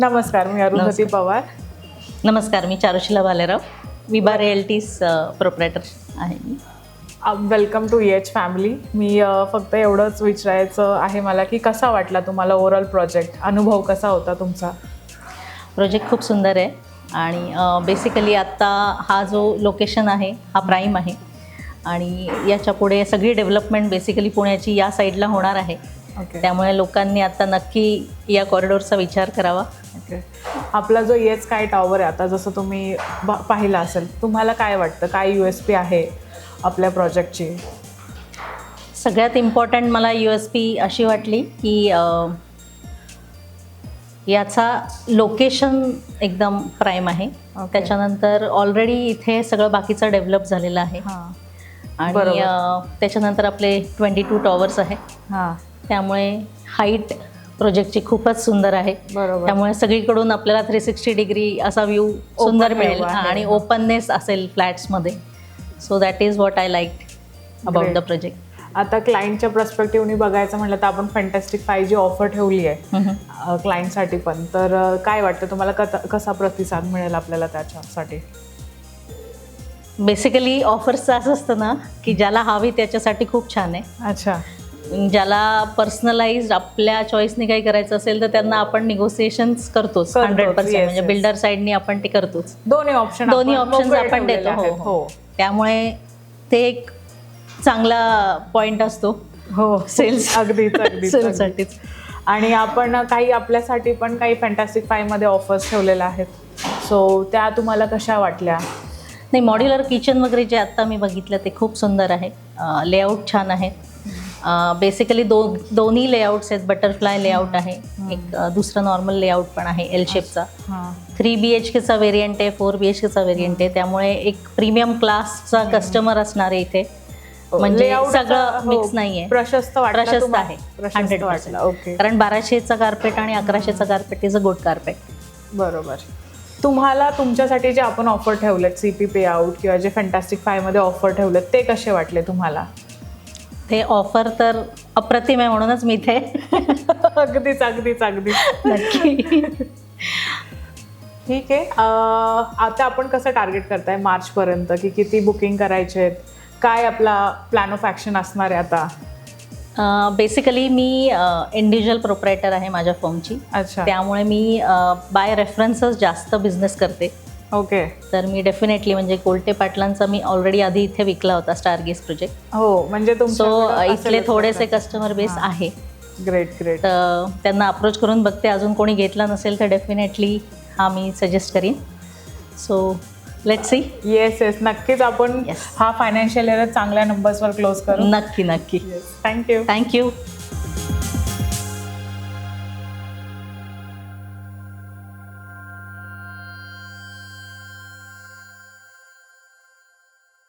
नमस्कार, मी अरुंधती पवार. नमस्कार, मी चारुशीला भालेराव, विभा realties proprietor आहे मी. Welcome to EH family. मी फक्त एवढंच विचारायचं आहे मला की कसा वाटला तुम्हाला ओव्हरऑल प्रोजेक्ट, अनुभव कसा होता तुमचा? प्रोजेक्ट खूप सुंदर आहे आणि बेसिकली आत्ता हा जो लोकेशन आहे हा प्राईम आहे आणि याच्या पुढे सगळी डेव्हलपमेंट बेसिकली पुण्याची या साईडला होणार आहे. ओके. त्यामुळे लोकांनी आता नक्की या कॉरिडॉरचा विचार करावा. ओके. आपला जो EH स्काय टॉवर आहे आता, जसं तुम्ही पाहिलं असेल, तुम्हाला काय वाटतं, काय USP आहे आपल्या प्रोजेक्टची? सगळ्यात इम्पॉर्टंट मला USP अशी वाटली की याचा लोकेशन एकदम प्राईम आहे. त्याच्यानंतर ऑलरेडी इथे सगळं बाकीचं डेव्हलप झालेलं आहे आणि त्याच्यानंतर आपले 22 टॉवर्स आहे. त्यामुळे हाईट प्रोजेक्टची खूपच सुंदर आहे. त्यामुळे सगळीकडून आपल्याला 360 डिग्री असा व्ह्यू सुंदर मिळेल आणि ओपननेस असेल फ्लॅट्समध्ये. So that is what I like about the project. आता क्लायंटच्या पर्स्पेक्टिव्हनी बघायचं म्हटलं तर आपण फॅन्टॅस्टिक 5G ऑफर ठेवली आहे क्लायंटसाठी पण. तर काय वाटतं तुम्हाला, कसा प्रतिसाद मिळेल आपल्याला त्याच्यासाठी? बेसिकली ऑफर्सचं असं असतं ना की ज्याला हवी त्याच्यासाठी खूप छान आहे. अच्छा. ज्याला पर्सनलाइज्ड आपल्या चॉईसने काही करायचं असेल तर त्यांना आपण निगोसिएशन्स करतोच 100%. म्हणजे बिल्डर साईडनी आपण ते करतोच. दोन्ही ऑप्शन्स आपण देतो. हो. त्यामुळे ते एक चांगला पॉइंट असतो. हो, सेल्स सेल्ससाठीच. आणि आपण काही आपल्यासाठी पण काही फॅन्टॅस्टिक 5मध्ये ऑफर्स ठेवलेल्या आहेत. सो त्या तुम्हाला कशा वाटल्या? नाही, मॉड्युलर किचन वगैरे जे आत्ता मी बघितलं ते खूप सुंदर आहे. लेआउट छान आहे. बेसिकली दोन्ही लेआउट्स आहेत. बटरफ्लाय लेआउट आहे, एक दुसरं नॉर्मल लेआउट पण आहे एल शेपचा. 3 BHKचा व्हेरियंट आहे, 4 BHKचा व्हेरियंट आहे. त्यामुळे एक प्रीमियम क्लासचा कस्टमर असणार आहे इथे. म्हणजे सगळं मिक्स नाहीये, प्रशस्त आहे 100%. ओके. कारण 1200चा कार्पेट आणि 1100चा carpet is a good carpet. बरोबर. तुम्हाला तुमच्यासाठी जे आपण ऑफर ठेवलेत, CP पे आउट किंवा जे फॅन्टॅस्टिक 5मध्ये ऑफर ठेवलेत, ते कसे वाटले तुम्हाला? ते ऑफर तर अप्रतिम आहे, म्हणूनच मी इथे. अगदीच अगदीच अगदीच नक्की. ठीक आहे. आता आपण कसं टार्गेट करताय मार्चपर्यंत, की किती बुकिंग करायचे आहेत, काय आपला प्लॅन ऑफ ॲक्शन असणार आहे आता? बेसिकली मी इंडिव्हिज्युअल प्रोप्रायटर आहे माझ्या फर्मची. अच्छा. त्यामुळे मी बाय रेफरन्सच जास्त बिझनेस करते. ओके. तर मी डेफिनेटली, म्हणजे कोलटे पाटलांचा मी ऑलरेडी आधी इथे विकला होता स्टारगेस प्रोजेक्ट. हो, म्हणजे सो इथले थोडेसे कस्टमर बेस आहे. Great great. तर त्यांना अप्रोच करून बघते. अजून कोणी घेतला नसेल तर डेफिनेटली हा मी सजेस्ट करीन. So let's see. Yes yes, नक्कीच आपण हा फायनान्शियल इयर चांगल्या नंबर्सवर क्लोज करू. नक्की. थँक्यू.